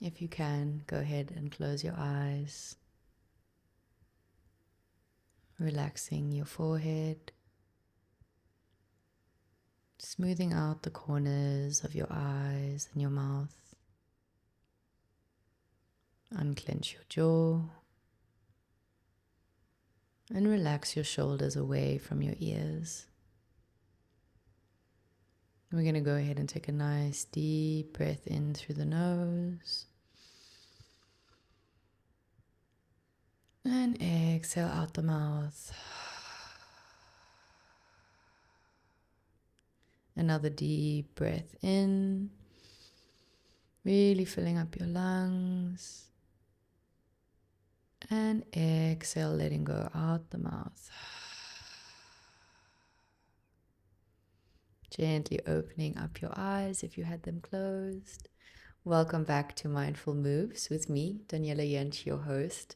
If you can, go ahead and close your eyes, relaxing your forehead, smoothing out the corners of your eyes and your mouth. Unclench your jaw and relax your shoulders away from your ears. We're going to go ahead and take a nice deep breath in through the nose. And exhale out the mouth. Another deep breath in, really filling up your lungs. And exhale, letting go out the mouth. Gently opening up your eyes if you had them closed. Welcome back to Mindful Moves with me, Daniela Jentsch, your host.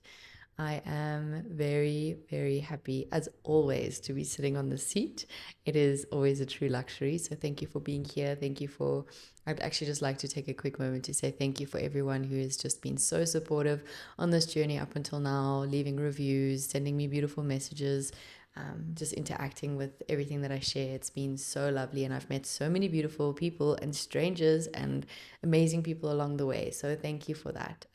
I am very, very happy, as always, to be sitting on the seat. It is always a true luxury. So thank you for being here. I'd actually just like to take a quick moment to say thank you for everyone who has just been so supportive on this journey up until now, leaving reviews, sending me beautiful messages, just interacting with everything that I share. It's been so lovely, and I've met so many beautiful people and strangers and amazing people along the way. So thank you for that.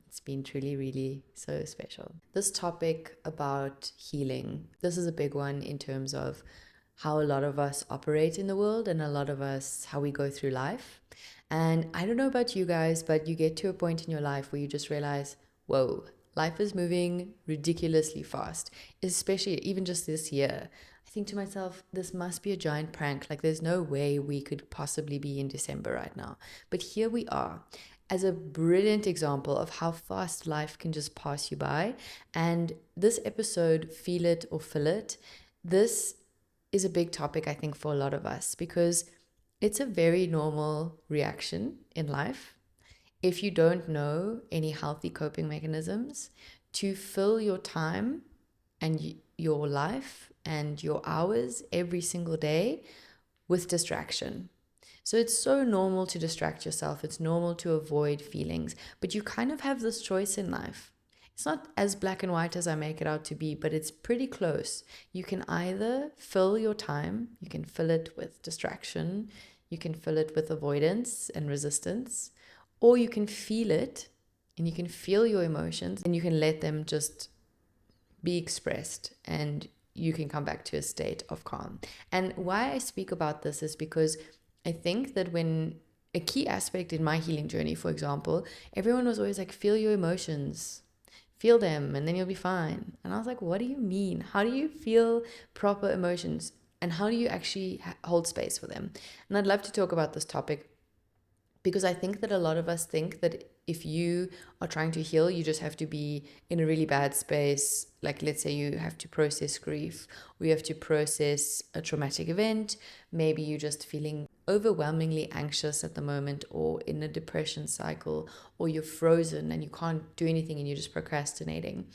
It's been truly, really so special. This topic about healing, this is a big one in terms of how a lot of us operate in the world and a lot of us, how we go through life. And I don't know about you guys, but you get to a point in your life where you just realize, whoa, life is moving ridiculously fast, especially even just this year. I think to myself, this must be a giant prank. Like, there's no way we could possibly be in December right now. But here we are, as a brilliant example of how fast life can just pass you by. And this episode, Feel It or Fill It, this is a big topic, I think, for a lot of us, because it's a very normal reaction in life. If you don't know any healthy coping mechanisms, to fill your time and your life and your hours every single day with distraction. So it's so normal to distract yourself. It's normal to avoid feelings, but you kind of have this choice in life. It's not as black and white as I make it out to be, but it's pretty close. You can either fill your time, you can fill it with distraction, you can fill it with avoidance and resistance, or you can feel it and you can feel your emotions and you can let them just be expressed, and you can come back to a state of calm. And why I speak about this is because I think that when a key aspect in my healing journey, for example, everyone was always like, feel your emotions, feel them, and then you'll be fine. And I was like, what do you mean? How do you feel proper emotions? And how do you actually hold space for them? And I'd love to talk about this topic, because I think that a lot of us think that if you are trying to heal, you just have to be in a really bad space. Like, let's say you have to process grief, or you have to process a traumatic event. Maybe you're just feeling overwhelmingly anxious at the moment, or in a depression cycle, or you're frozen and you can't do anything and you're just procrastinating.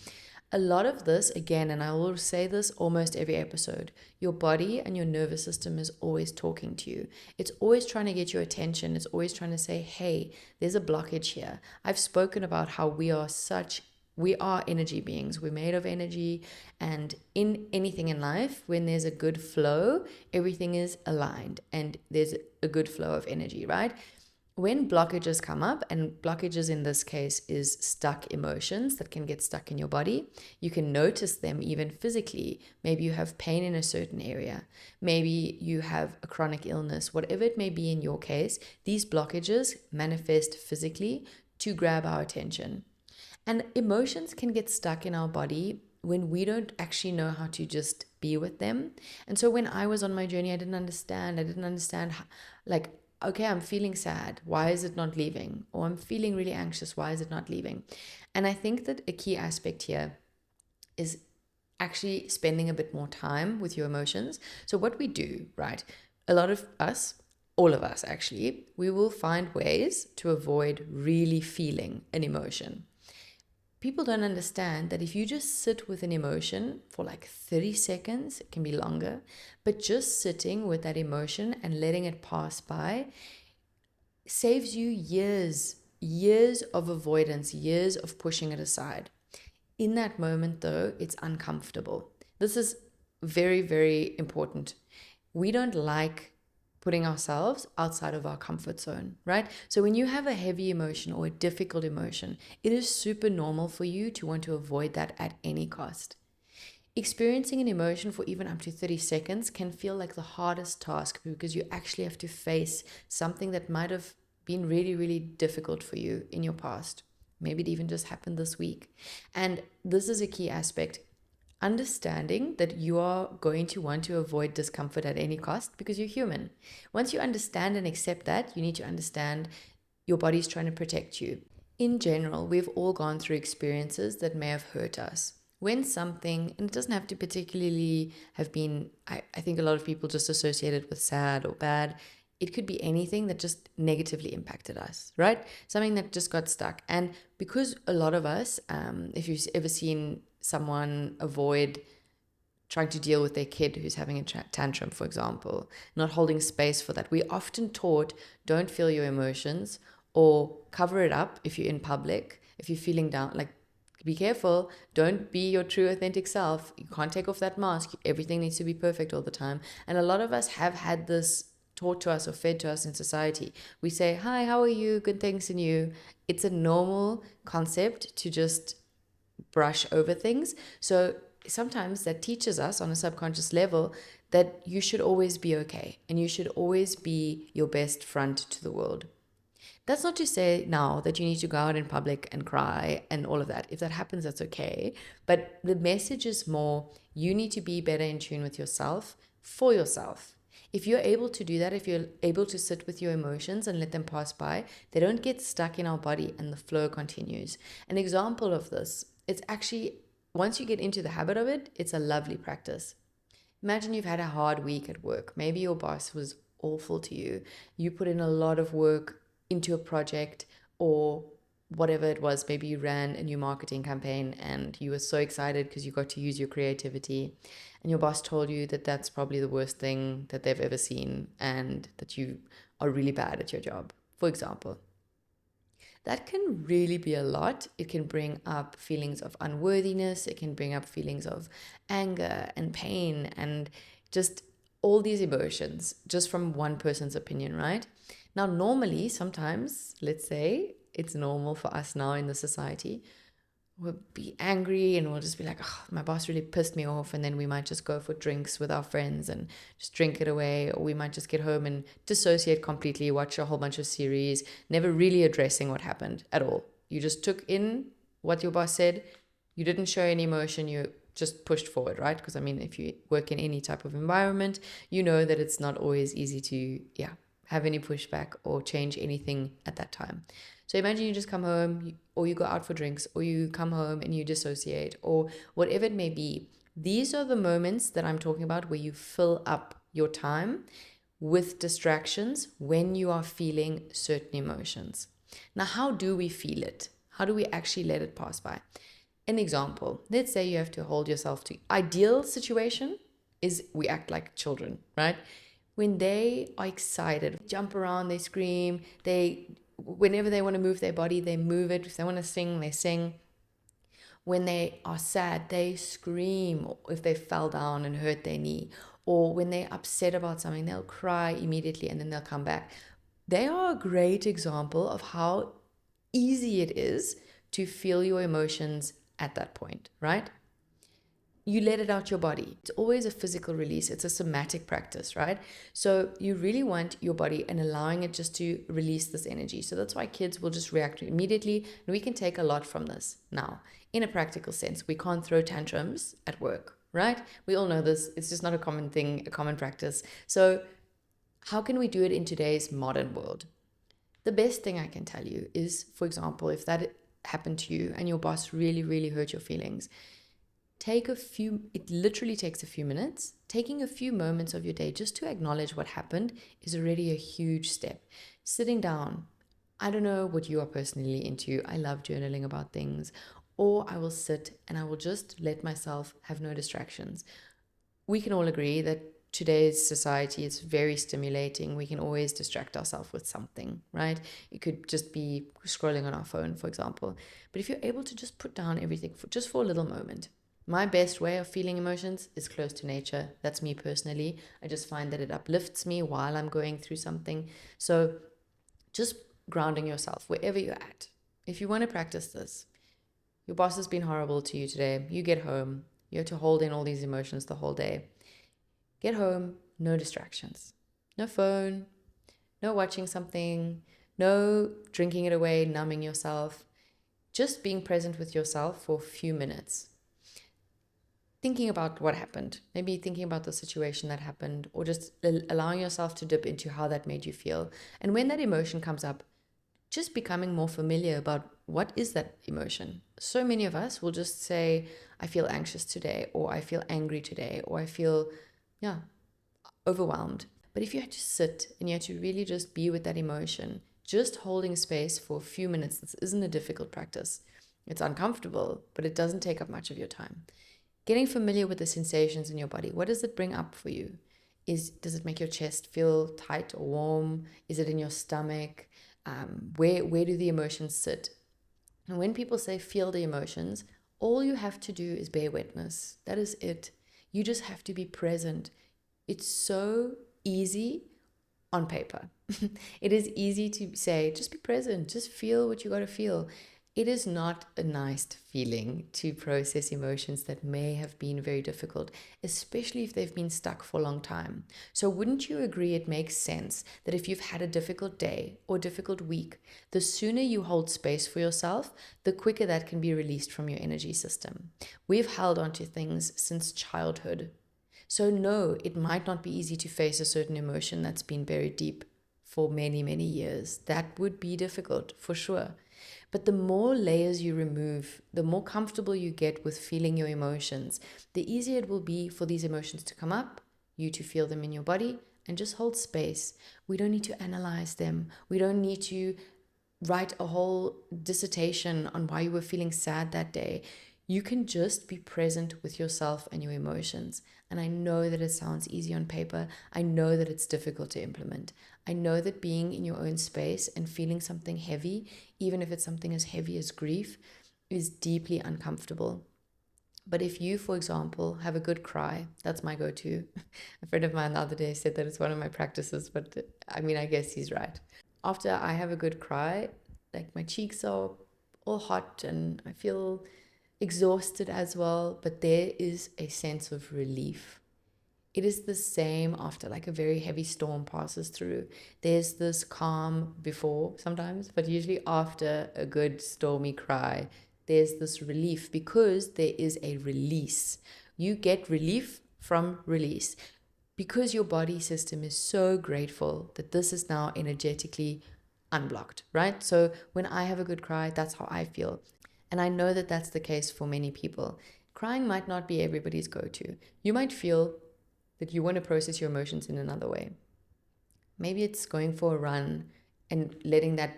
A lot of this, again, and I will say this almost every episode, your body and your nervous system is always talking to you. It's always trying to get your attention. It's always trying to say, hey, there's a blockage here. I've spoken about how we are energy beings. We're made of energy. And in anything in life, when there's a good flow, everything is aligned and there's a good flow of energy, right? When blockages come up, and blockages in this case is stuck emotions that can get stuck in your body, you can notice them even physically. Maybe you have pain in a certain area. Maybe you have a chronic illness. Whatever it may be in your case, these blockages manifest physically to grab our attention. And emotions can get stuck in our body when we don't actually know how to just be with them. And so when I was on my journey, I didn't understand how, like, okay, I'm feeling sad. Why is it not leaving? Or I'm feeling really anxious. Why is it not leaving? And I think that a key aspect here is actually spending a bit more time with your emotions. So what we do, right? A lot of us, all of us actually, we will find ways to avoid really feeling an emotion. People don't understand that if you just sit with an emotion for like 30 seconds, it can be longer, but just sitting with that emotion and letting it pass by saves you years years of avoidance, years of pushing it aside. In that moment, though, it's uncomfortable. This is very, very important. We don't like putting ourselves outside of our comfort zone, right? So when you have a heavy emotion or a difficult emotion, it is super normal for you to want to avoid that at any cost. Experiencing an emotion for even up to 30 seconds can feel like the hardest task because you actually have to face something that might have been really, really difficult for you in your past. Maybe it even just happened this week. And this is a key aspect. Understanding that you are going to want to avoid discomfort at any cost because you're human. Once you understand and accept that, you need to understand your body's trying to protect you. In general, we've all gone through experiences that may have hurt us. When something, and it doesn't have to particularly have been, I think a lot of people just associate it with sad or bad. It could be anything that just negatively impacted us, right? Something that just got stuck. And because a lot of us, if you've ever seen someone avoid trying to deal with their kid who's having a tantrum, for example, not holding space for that, we often taught don't feel your emotions or cover it up if you're in public, if you're feeling down, like be careful, don't be your true authentic self. You can't take off that mask. Everything needs to be perfect all the time. And a lot of us have had this taught to us or fed to us in society. We say, hi, how are you? Good, thanks, and you. It's a normal concept to just brush over things. So sometimes that teaches us on a subconscious level that you should always be okay and you should always be your best front to the world. That's not to say now that you need to go out in public and cry and all of that. If that happens, that's okay. But the message is more, you need to be better in tune with yourself for yourself. If you're able to do that, if you're able to sit with your emotions and let them pass by, they don't get stuck in our body and the flow continues. An example of this, it's actually, once you get into the habit of it, it's a lovely practice. Imagine you've had a hard week at work. Maybe your boss was awful to you. You put in a lot of work into a project or whatever it was. Maybe you ran a new marketing campaign and you were so excited because you got to use your creativity, and your boss told you that that's probably the worst thing that they've ever seen and that you are really bad at your job, for example. That can really be a lot. It can bring up feelings of unworthiness. It can bring up feelings of anger and pain and just all these emotions just from one person's opinion, right? Now, normally, sometimes, let's say it's normal for us now in the society, we'll be angry and we'll just be like, oh, my boss really pissed me off. And then we might just go for drinks with our friends and just drink it away. Or we might just get home and dissociate completely, watch a whole bunch of series, never really addressing what happened at all. You just took in what your boss said. You didn't show any emotion. You just pushed forward, right? Because I mean, if you work in any type of environment, you know that it's not always easy to, have any pushback or change anything at that time. So imagine you just come home or you go out for drinks or you come home and you dissociate or whatever it may be. These are the moments that I'm talking about where you fill up your time with distractions when you are feeling certain emotions. Now, how do we feel it? How do we actually let it pass by? An example, let's say you have to hold yourself to ideal situation is we act like children, right? When they are excited, jump around, they scream, whenever they want to move their body, they move it. If they want to sing, they sing. When they are sad, they scream. If they fell down and hurt their knee, or when they're upset about something, they'll cry immediately and then they'll come back. They are a great example of how easy it is to feel your emotions at that point, right? You let it out your body. It's always a physical release. It's a somatic practice, right? So you really want your body and allowing it just to release this energy. So that's why kids will just react immediately. And we can take a lot from this. Now, in a practical sense, we can't throw tantrums at work, right? We all know this. It's just not a common thing, a common practice. So how can we do it in today's modern world? The best thing I can tell you is, for example, if that happened to you and your boss really, really hurt your feelings, it literally takes a few minutes. Taking a few moments of your day just to acknowledge what happened is already a huge step. Sitting down. I don't know what you are personally into. I love journaling about things. Or I will sit and I will just let myself have no distractions. We can all agree that today's society is very stimulating. We can always distract ourselves with something, right? It could just be scrolling on our phone, for example. But if you're able to just put down everything for a little moment. My best way of feeling emotions is close to nature. That's me personally. I just find that it uplifts me while I'm going through something. So just grounding yourself wherever you're at. If you want to practice this, your boss has been horrible to you today. You get home, you have to hold in all these emotions the whole day. Get home, no distractions. No phone, no watching something, no drinking it away, numbing yourself. Just being present with yourself for a few minutes. Thinking about what happened, maybe thinking about the situation that happened, or just allowing yourself to dip into how that made you feel. And when that emotion comes up, just becoming more familiar about what is that emotion. So many of us will just say, I feel anxious today, or I feel angry today, or I feel, overwhelmed. But if you had to sit and you had to really just be with that emotion, just holding space for a few minutes, this isn't a difficult practice. It's uncomfortable, but it doesn't take up much of your time. Getting familiar with the sensations in your body. What does it bring up for you? Does it make your chest feel tight or warm? Is it in your stomach? Where do the emotions sit? And when people say feel the emotions, all you have to do is bear witness. That is it. You just have to be present. It's so easy on paper. It is easy to say, just be present, just feel what you got to feel. It is not a nice feeling to process emotions that may have been very difficult, especially if they've been stuck for a long time. So wouldn't you agree it makes sense that if you've had a difficult day or difficult week, the sooner you hold space for yourself, the quicker that can be released from your energy system? We've held on to things since childhood. So no, it might not be easy to face a certain emotion that's been buried deep for many, many years. That would be difficult, for sure. But the more layers you remove, the more comfortable you get with feeling your emotions, the easier it will be for these emotions to come up, you to feel them in your body, and just hold space. We don't need to analyze them. We don't need to write a whole dissertation on why you were feeling sad that day. You can just be present with yourself and your emotions. And I know that it sounds easy on paper. I know that it's difficult to implement. I know that being in your own space and feeling something heavy, even if it's something as heavy as grief, is deeply uncomfortable. But if you, for example, have a good cry, that's my go-to. A friend of mine the other day said that it's one of my practices, but I mean, I guess he's right. After I have a good cry, like my cheeks are all hot and I feel exhausted as well, but there is a sense of relief. It is the same after like a very heavy storm passes through. There's this calm before sometimes, but usually after a good stormy cry, there's this relief because there is a release. You get relief from release because your body system is so grateful that this is now energetically unblocked, right? So when I have a good cry, that's how I feel. And I know that that's the case for many people. Crying might not be everybody's go-to. You might feel that you want to process your emotions in another way. Maybe it's going for a run and letting that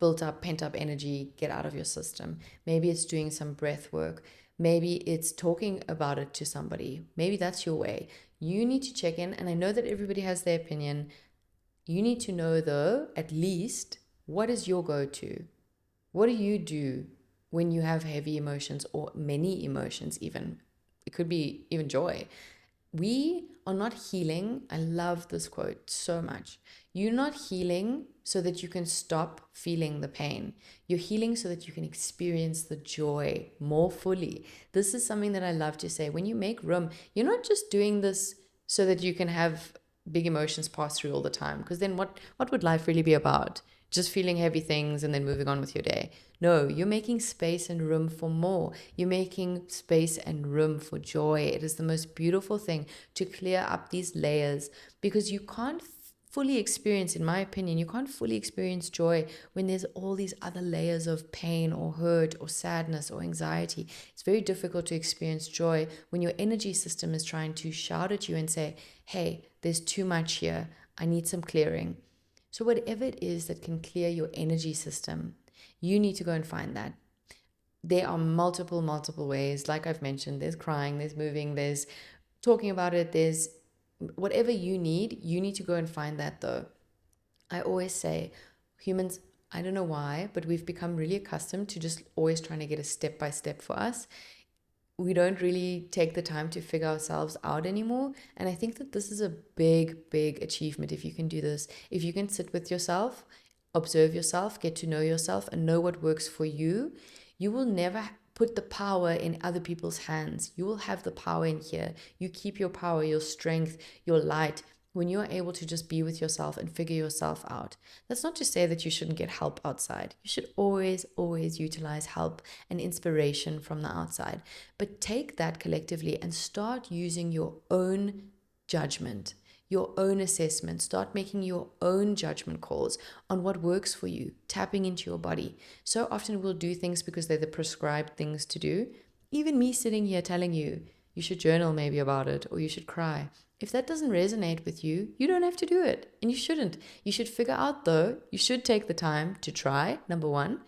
built up, pent up energy get out of your system. Maybe it's doing some breath work. Maybe it's talking about it to somebody. Maybe that's your way. You need to check in. And I know that everybody has their opinion. You need to know, though, at least, what is your go-to? What do you do when you have heavy emotions or many emotions even? It could be even joy. We are not healing. I love this quote so much. You're not healing so that you can stop feeling the pain. You're healing so that you can experience the joy more fully. This is something that I love to say. When you make room, you're not just doing this so that you can have big emotions pass through all the time, because then what would life really be about? Just feeling heavy things and then moving on with your day. No, you're making space and room for more. You're making space and room for joy. It is the most beautiful thing to clear up these layers, because you can't fully experience, in my opinion, you can't fully experience joy when there's all these other layers of pain or hurt or sadness or anxiety. It's very difficult to experience joy when your energy system is trying to shout at you and say, hey, there's too much here. I need some clearing. So whatever it is that can clear your energy system, you need to go and find that. There are multiple ways. Like I've mentioned, there's crying, there's moving, there's talking about it, there's whatever you need to go and find that though. I always say humans, I don't know why, but we've become really accustomed to just always trying to get a step by step for us. We don't really take the time to figure ourselves out anymore. And I think that this is a big, big achievement if you can do this. If you can sit with yourself, observe yourself, get to know yourself, and know what works for you, you will never put the power in other people's hands. You will have the power in here. You keep your power, your strength, your light when you are able to just be with yourself and figure yourself out. That's not to say that you shouldn't get help outside. You should always, always utilize help and inspiration from the outside. But take that collectively and start using your own judgment, your own assessment. Start making your own judgment calls on what works for you, tapping into your body. So often we'll do things because they're the prescribed things to do. Even me sitting here telling you, you should journal maybe about it, or you should cry. If that doesn't resonate with you, you don't have to do it, and you shouldn't. You should figure out though, you should take the time to try, number one,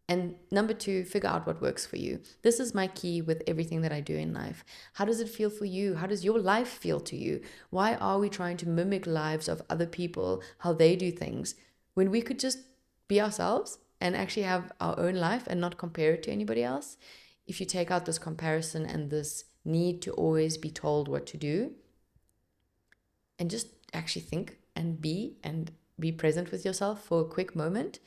and number two, figure out what works for you. This is my key with everything that I do in life. How does it feel for you? How does your life feel to you? Why are we trying to mimic lives of other people, how they do things, when we could just be ourselves and actually have our own life and not compare it to anybody else? If you take out this comparison and this need to always be told what to do, and just actually think and be present with yourself for a quick moment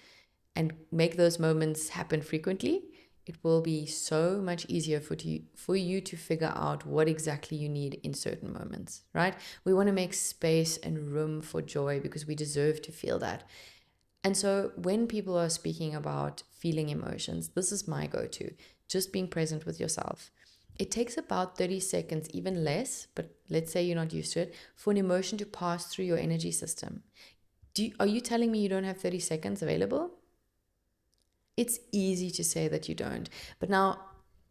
and make those moments happen frequently, it will be so much easier for you to figure out what exactly you need in certain moments, right? We want to make space and room for joy because we deserve to feel that. And so when people are speaking about feeling emotions, this is my go-to, just being present with yourself. It takes about 30 seconds, even less, but let's say you're not used to it, for an emotion to pass through your energy system. Are you telling me you don't have 30 seconds available? It's easy to say that you don't. But now,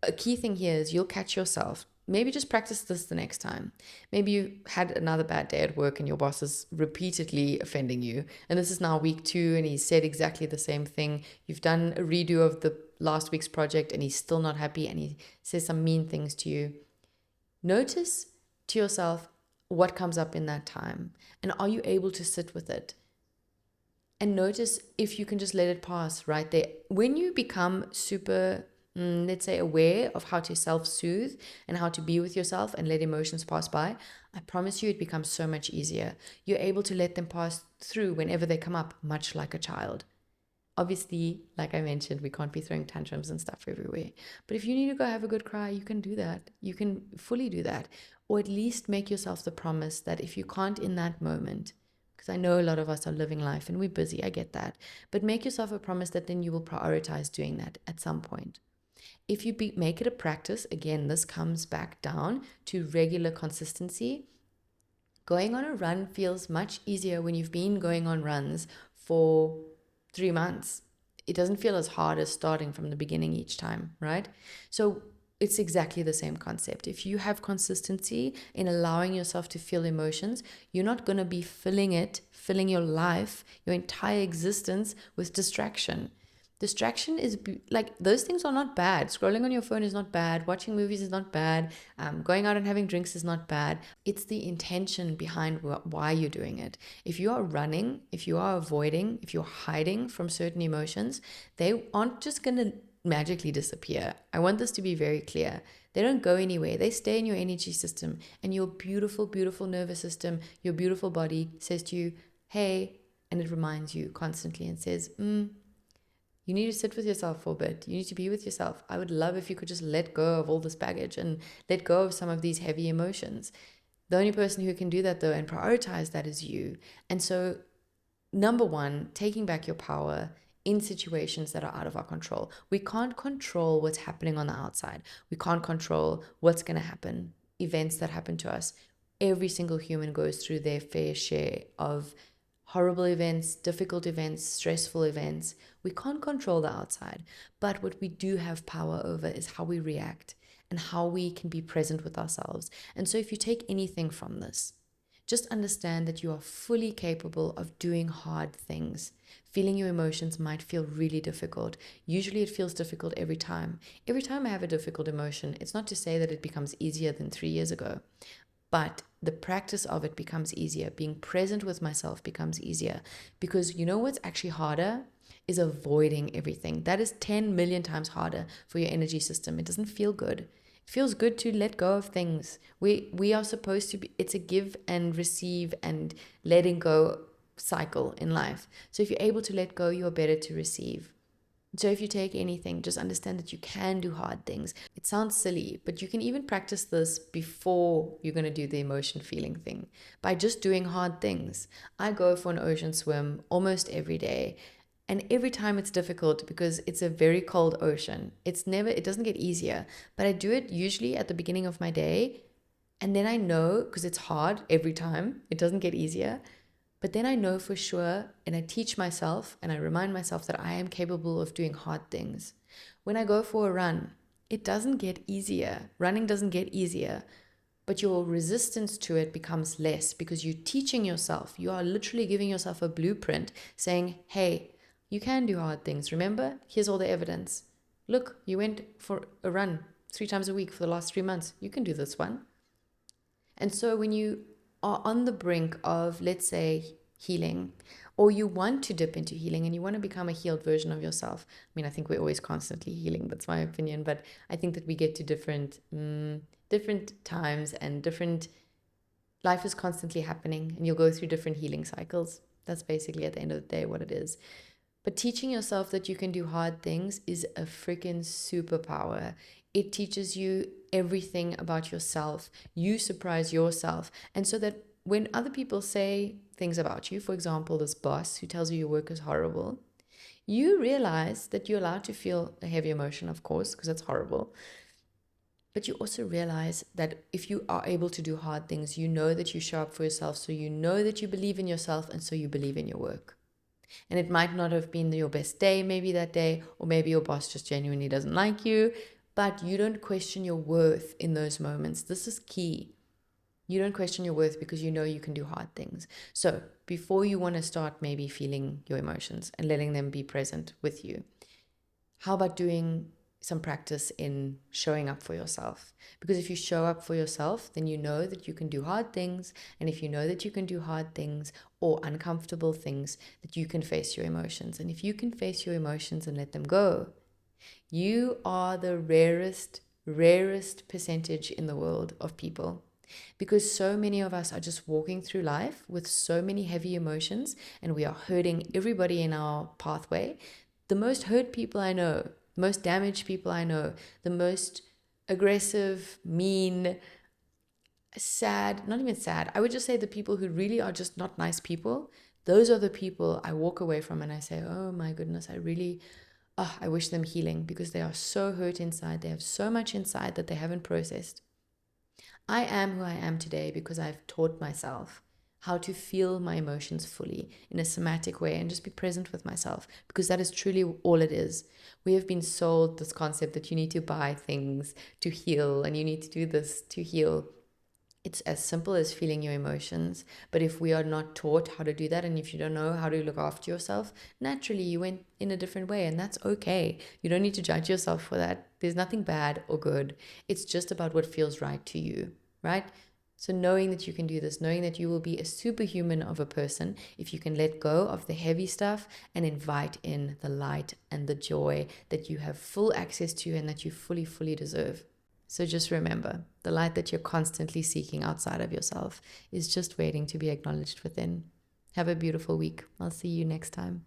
a key thing here is you'll catch yourself. Maybe just practice this the next time. Maybe you had another bad day at work and your boss is repeatedly offending you. And this is now week 2 and he said exactly the same thing. You've done a redo of the last week's project and he's still not happy and he says some mean things to you. Notice to yourself what comes up in that time. And are you able to sit with it? And notice if you can just let it pass right there. When you become super, let's say, aware of how to self-soothe and how to be with yourself and let emotions pass by, I promise you it becomes so much easier. You're able to let them pass through whenever they come up, much like a child. Obviously, like I mentioned, we can't be throwing tantrums and stuff everywhere. But if you need to go have a good cry, you can do that. You can fully do that. Or at least make yourself the promise that if you can't in that moment, because I know a lot of us are living life and we're busy, I get that. But make yourself a promise that then you will prioritize doing that at some point. If you make it a practice, again, this comes back down to regular consistency. Going on a run feels much easier when you've been going on runs for 3 months. It doesn't feel as hard as starting from the beginning each time, right? So it's exactly the same concept. If you have consistency in allowing yourself to feel emotions, you're not going to be filling your life, your entire existence with distraction. Distraction is like, those things are not bad. Scrolling on your phone is not bad. Watching movies is not bad. Going out and having drinks is not bad. It's the intention behind why you're doing it. If you are running, if you are avoiding, if you're hiding from certain emotions, they aren't just going to magically disappear. I want this to be very clear. They don't go anywhere. They stay in your energy system, and your beautiful, beautiful nervous system, your beautiful body says to you, hey, and it reminds you constantly and says, you need to sit with yourself for a bit. You need to be with yourself. I would love if you could just let go of all this baggage and let go of some of these heavy emotions. The only person who can do that though and prioritize that is you. And so, number one, taking back your power in situations that are out of our control. We can't control what's happening on the outside. We can't control what's going to happen, events that happen to us. Every single human goes through their fair share of horrible events, difficult events, stressful events. We can't control the outside. But what we do have power over is how we react and how we can be present with ourselves. And so if you take anything from this, just understand that you are fully capable of doing hard things. Feeling your emotions might feel really difficult. Usually it feels difficult every time. Every time I have a difficult emotion, it's not to say that it becomes easier than 3 years ago. But the practice of it becomes easier. Being present with myself becomes easier, because you know what's actually harder is avoiding everything. That is 10 million times harder for your energy system. It doesn't feel good. It feels good to let go of things. We are supposed to be, it's a give and receive and letting go cycle in life. So if you're able to let go, you're better to receive. So if you take anything, just understand that you can do hard things. It sounds silly, but you can even practice this before you're going to do the emotion feeling thing by just doing hard things. I go for an ocean swim almost every day. And every time it's difficult because it's a very cold ocean. It doesn't get easier, but I do it usually at the beginning of my day. And then I know, because it's hard every time, it doesn't get easier. But then I know for sure, and I teach myself and I remind myself that I am capable of doing hard things. When I go for a run, it doesn't get easier. Running doesn't get easier, but your resistance to it becomes less because you're teaching yourself. You are literally giving yourself a blueprint saying, hey, you can do hard things. Remember, here's all the evidence. Look, you went for a run 3 times a week for the last 3 months. You can do this one. And so when you are on the brink of, let's say, healing, or you want to dip into healing and you want to become a healed version of yourself. I mean, I think we're always constantly healing. That's my opinion. But I think that we get to different times and different, life is constantly happening and you'll go through different healing cycles. That's basically at the end of the day what it is. But teaching yourself that you can do hard things is a freaking superpower. It teaches you everything about yourself. You surprise yourself. And so that when other people say things about you, for example, this boss who tells you your work is horrible, you realize that you're allowed to feel a heavy emotion, of course, because that's horrible. But you also realize that if you are able to do hard things, you know that you show up for yourself. So you know that you believe in yourself, and so you believe in your work. And it might not have been your best day, maybe that day, or maybe your boss just genuinely doesn't like you, but you don't question your worth in those moments. This is key. You don't question your worth because you know you can do hard things. So before you want to start maybe feeling your emotions and letting them be present with you, how about doing some practice in showing up for yourself? Because if you show up for yourself, then you know that you can do hard things. And if you know that you can do hard things or uncomfortable things, that you can face your emotions. And if you can face your emotions and let them go, you are the rarest percentage in the world of people. Because so many of us are just walking through life with so many heavy emotions and we are hurting everybody in our pathway. The most hurt people I know, most damaged people I know, the most aggressive, mean, sad, not even sad, I would just say the people who really are just not nice people, those are the people I walk away from and I say, oh my goodness, I wish them healing, because they are so hurt inside. They have so much inside that they haven't processed. I am who I am today because I've taught myself how to feel my emotions fully in a somatic way and just be present with myself, because that is truly all it is. We have been sold this concept that you need to buy things to heal and you need to do this to heal. It's as simple as feeling your emotions. But if we are not taught how to do that, and if you don't know how to look after yourself, naturally you went in a different way, and that's okay. You don't need to judge yourself for that. There's nothing bad or good. It's just about what feels right to you, right? So knowing that you can do this, knowing that you will be a superhuman of a person if you can let go of the heavy stuff and invite in the light and the joy that you have full access to and that you fully deserve. So just remember, the light that you're constantly seeking outside of yourself is just waiting to be acknowledged within. Have a beautiful week. I'll see you next time.